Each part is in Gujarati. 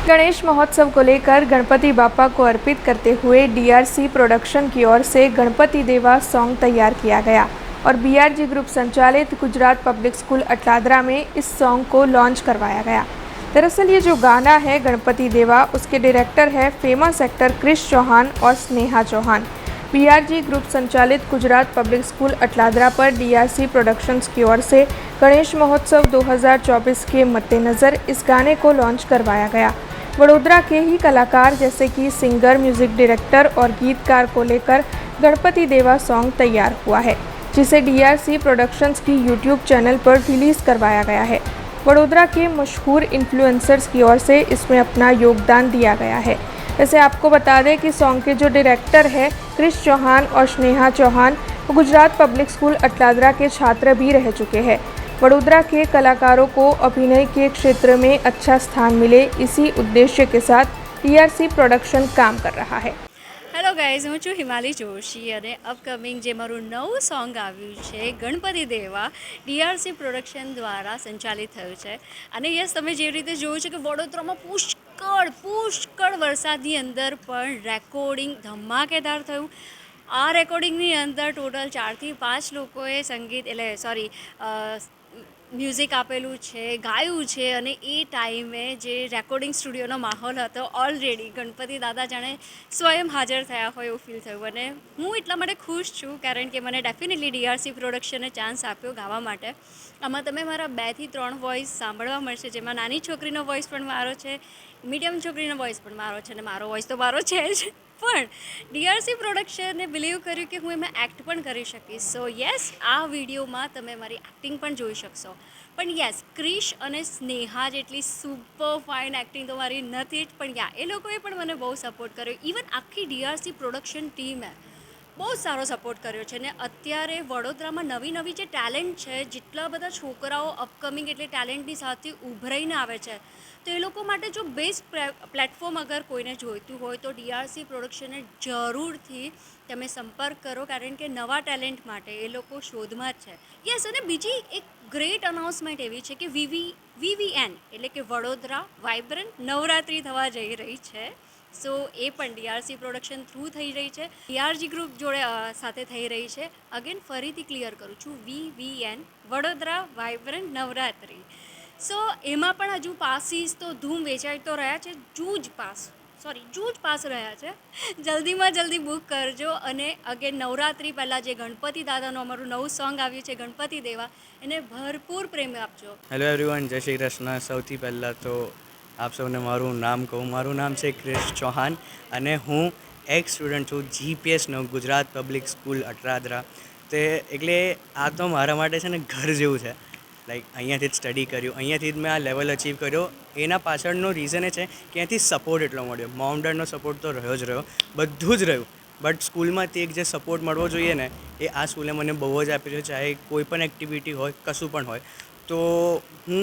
गणेश महोत्सव को लेकर गणपति बापा को अर्पित करते हुए डीआरसी प्रोडक्शन की ओर से गणपति देवा सॉन्ग तैयार किया गया और बीआरजी ग्रुप संचालित गुजरात पब्लिक स्कूल अटलादरा में इस सॉन्ग को लॉन्च करवाया गया। दरअसल ये जो गाना है गणपति देवा, उसके डायरेक्टर है फेमस एक्टर क्रिश चौहान और स्नेहा चौहान। बीआरजी ग्रुप संचालित गुजरात पब्लिक स्कूल अटलादरा पर डीआरसी प्रोडक्शंस की ओर से गणेश महोत्सव 2024 के मद्देनज़र इस गाने को लॉन्च करवाया गया। वडोदरा के ही कलाकार जैसे कि सिंगर, म्यूजिक डायरेक्टर और गीतकार को लेकर गणपति देवा सॉन्ग तैयार हुआ है, जिसे डीआरसी प्रोडक्शंस की यूट्यूब चैनल पर रिलीज़ करवाया गया है। वडोदरा के मशहूर इन्फ्लुएंसर्स की ओर से इसमें अपना योगदान दिया गया है। वैसे आपको बता दें कि सॉन्ग के जो डायरेक्टर है क्रिश चौहान और स्नेहा चौहान, वो गुजरात पब्लिक स्कूल अटलादरा के छात्र भी रह चुके हैं। वडोदरा के कलाकारों को अभिनय के क्षेत्र में अच्छा स्थान मिले, इसी उद्देश्य के साथ डीआरसी प्रोडक्शन काम कर रहा है। હેલો ગાઈઝ, હું છું હિમાલી જોશી અને અપકમિંગ જે મારું નવું સોંગ આવ્યું છે ગણપતિ દેવા ડીઆરસી પ્રોડક્શન દ્વારા સંચાલિત થયું છે। અને યસ, તમે જે રીતે જોયું છે કે વડોદરામાં પુષ્કળ વરસાદની અંદર પણ રેકોર્ડિંગ ધમાકેદાર થયું। આ રેકોર્ડિંગની અંદર ટોટલ 4 થી 5 લોકોએ સંગીત મ્યુઝિક આપેલું છે, ગાયું છે અને એ ટાઈમે જે રેકોર્ડિંગ સ્ટુડિયોનો માહોલ હતો ઓલરેડી ગણપતિ દાદા જાણે સ્વયં હાજર થયા હોય એવું ફીલ થયું। અને હું એટલા માટે ખુશ છું કારણ કે મને ડેફિનેટલી ડીઆરસી પ્રોડક્શને ચાન્સ આપ્યો ગાવા માટે। આમાં તમે મારા 2 થી 3 વોઇસ સાંભળવા મળશે, જેમાં નાની છોકરીનો વોઇસ પણ મારો છે, મીડિયમ છોકરીનો વોઇસ પણ મારો છે અને મારો વોઇસ તો મારો છે જ, પણ ડીઆરસી પ્રોડક્શને બિલીવ કર્યું કે હું એમાં એક્ટ પણ કરી શકીશ। સો યસ, આ વિડીયોમાં તમે મારી એક્ટિંગ પણ જોઈ શકશો। પણ યસ, ક્રિશ અને સ્નેહા જેટલી સુપર ફાઇન એક્ટિંગ તો મારી નથી જ, પણ યા એ લોકોએ પણ મને બહુ સપોર્ટ કર્યો। ઇવન આખી ડીઆરસી પ્રોડક્શન ટીમે બહુ સારો સપોર્ટ કર્યો છે। ને અત્યારે વડોદરામાં નવી જે ટેલેન્ટ છે, જેટલા બધા છોકરાઓ અપકમિંગ એટલે ટેલેન્ટની સાથે ઉભરાઈને આવે છે, તો એ લોકો માટે જો બેસ્ટ પ્લેટફોર્મ અગર કોઈને જોઈતું હોય તો ડીઆરસી પ્રોડક્શનને જરૂરથી તમે સંપર્ક કરો, કારણ કે નવા ટેલેન્ટ માટે એ લોકો શોધમાં જ છે। યસ, અને બીજી એક ગ્રેટ અનાઉન્સમેન્ટ એવી છે કે VVN એટલે કે વડોદરા વાઇબ્રન્ટ નવરાત્રિ થવા જઈ રહી છે। સો એ પણ ડીઆરસી પ્રોડક્શન થ્રુ થઈ રહી છે, બીઆરજી ગ્રુપ જોડે સાથે થઈ રહી છે। અગેન ફરીથી ક્લિયર કરું છું, VVN વડોદરા વાઇબ્રન્ટ નવરાત્રિ। સો એમાં પણ હજુ પાસીસ તો ધૂમ વેચાઈ તો રહ્યા છે, જૂજ પાસ રહ્યા છે। જલ્દીમાં જલ્દી બુક કરજો અને અગેન નવરાત્રિ પહેલાં જે ગણપતિ દાદાનું અમારું નવું સોંગ આવ્યું છે ગણપતિ દેવા, એને ભરપૂર પ્રેમ આપજો। હેલો એવરીવન, જય શ્રી કૃષ્ણ। સૌથી પહેલાં તો આપ સૌને મારું નામ કહું, મારું નામ છે ક્રિશ ચૌહાન અને હું એક્સ સ્ટુડન્ટ છું જીપીએસનો ગુજરાત પબ્લિક સ્કૂલ અટલાદરા। તે એટલે આ તો મારા માટે છે ને ઘર જેવું છે। લાઈક અહીંયાથી જ સ્ટડી કર્યું, અહીંયાથી જ મેં આ લેવલ અચીવ કર્યો। એના પાછળનો રીઝન એ છે કે અહીંયાથી સપોર્ટ એટલો મળ્યો। મોમ ડેડનો સપોર્ટ તો રહ્યો જ રહ્યો, બધું જ રહ્યું, બટ સ્કૂલમાંથી એક જે સપોર્ટ મળવો જોઈએ ને, એ આ સ્કૂલે મને બહુ જ આપ્યો છે। ચાહે કોઈ પણ એક્ટિવિટી હોય, કશું પણ હોય। તો હું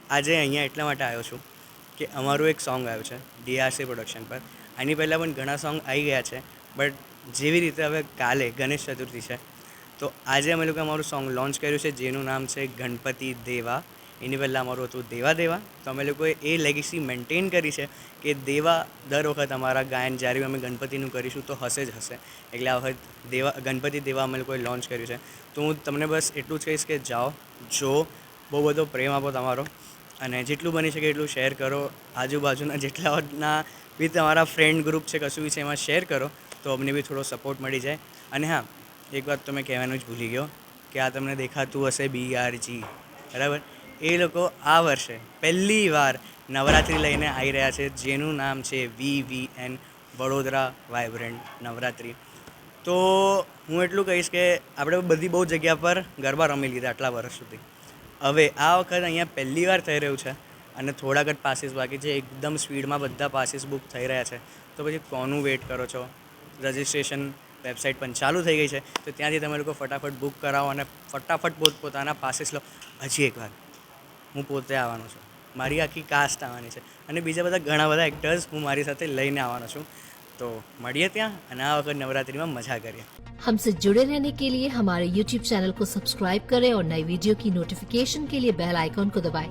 આજે અહીંયા એટલા માટે આવ્યો છું કે અમારું એક સોંગ આવ્યું છે ડીઆરસી પ્રોડક્શન પર। આની પહેલાં પણ ઘણા સોંગ આવી ગયા છે, બટ જેવી રીતે હવે કાલે ગણેશ ચતુર્થી છે, તો આજે અમે લોકો અમારું સોંગ લોન્ચ કર્યું છે, જેનું નામ છે ગણપતિ દેવા। એની પહેલાં અમારું હતું દેવા દેવા। તો અમે લોકોએ એ લેગેસી મેન્ટેન કરી છે કે દેવા દર વખત અમારા ગાયન જ્યારે અમે ગણપતિનું કરીશું તો હશે જ હશે। એટલે આ વખત ગણપતિ દેવા અમે લોકોએ લોન્ચ કર્યું છે। તો હું તમને બસ એટલું જ કહીશ કે જાઓ, જો બહુ બધો પ્રેમ આપો તમારો, અને જેટલું બની શકે એટલું શેર કરો। આજુબાજુના જેટલાના બી તમારા ફ્રેન્ડ ગ્રુપ છે, કશું બી છે, એમાં શેર કરો તો અમને બી થોડો સપોર્ટ મળી જાય। અને હા, એક વાત તો મેં કહેવાનું જ ભૂલી ગયો કે આ તમને દેખાતું હશે બીઆરજી, બરાબર? એ લોકો આ વર્ષે પહેલી વાર નવરાત્રિ લઈને આવી રહ્યા છે, જેનું નામ છે VVN વડોદરા વાઇબ્રન્ટ નવરાત્રિ। તો હું એટલું કહીશ કે આપણે બહુ જગ્યા પર ગરબા રમી લીધા આટલા વર્ષ સુધી, હવે આ વખત અહીંયા પહેલી વાર થઈ રહ્યું છે અને થોડાક જ પાસીસ બાકી છે। એકદમ સ્પીડમાં બધા પાસીસ બુક થઈ રહ્યા છે, તો પછી કોનું વેટ કરો છો? રજિસ્ટ્રેશન વેબસાઇટ પણ ચાલુ થઈ ગઈ છે, તો ત્યાંથી તમે લોકો ફટાફટ બુક કરાવો અને ફટાફટ પોતાના પાસીસ લો। હજી એક વાર, હું પોતે આવવાનો છું, મારી આખી કાસ્ટ આવવાની છે અને બીજા બધા ઘણા બધા એક્ટર્સ હું મારી સાથે લઈને આવવાનો છું। तो મળીએ ત્યાં અને આ વખત નવરાત્રિમાં મજા કરીએ। हमसे जुड़े रहने के लिए हमारे YouTube चैनल को सब्सक्राइब करें और नई वीडियो की नोटिफिकेशन के लिए बेल आइकॉन को दबाएं।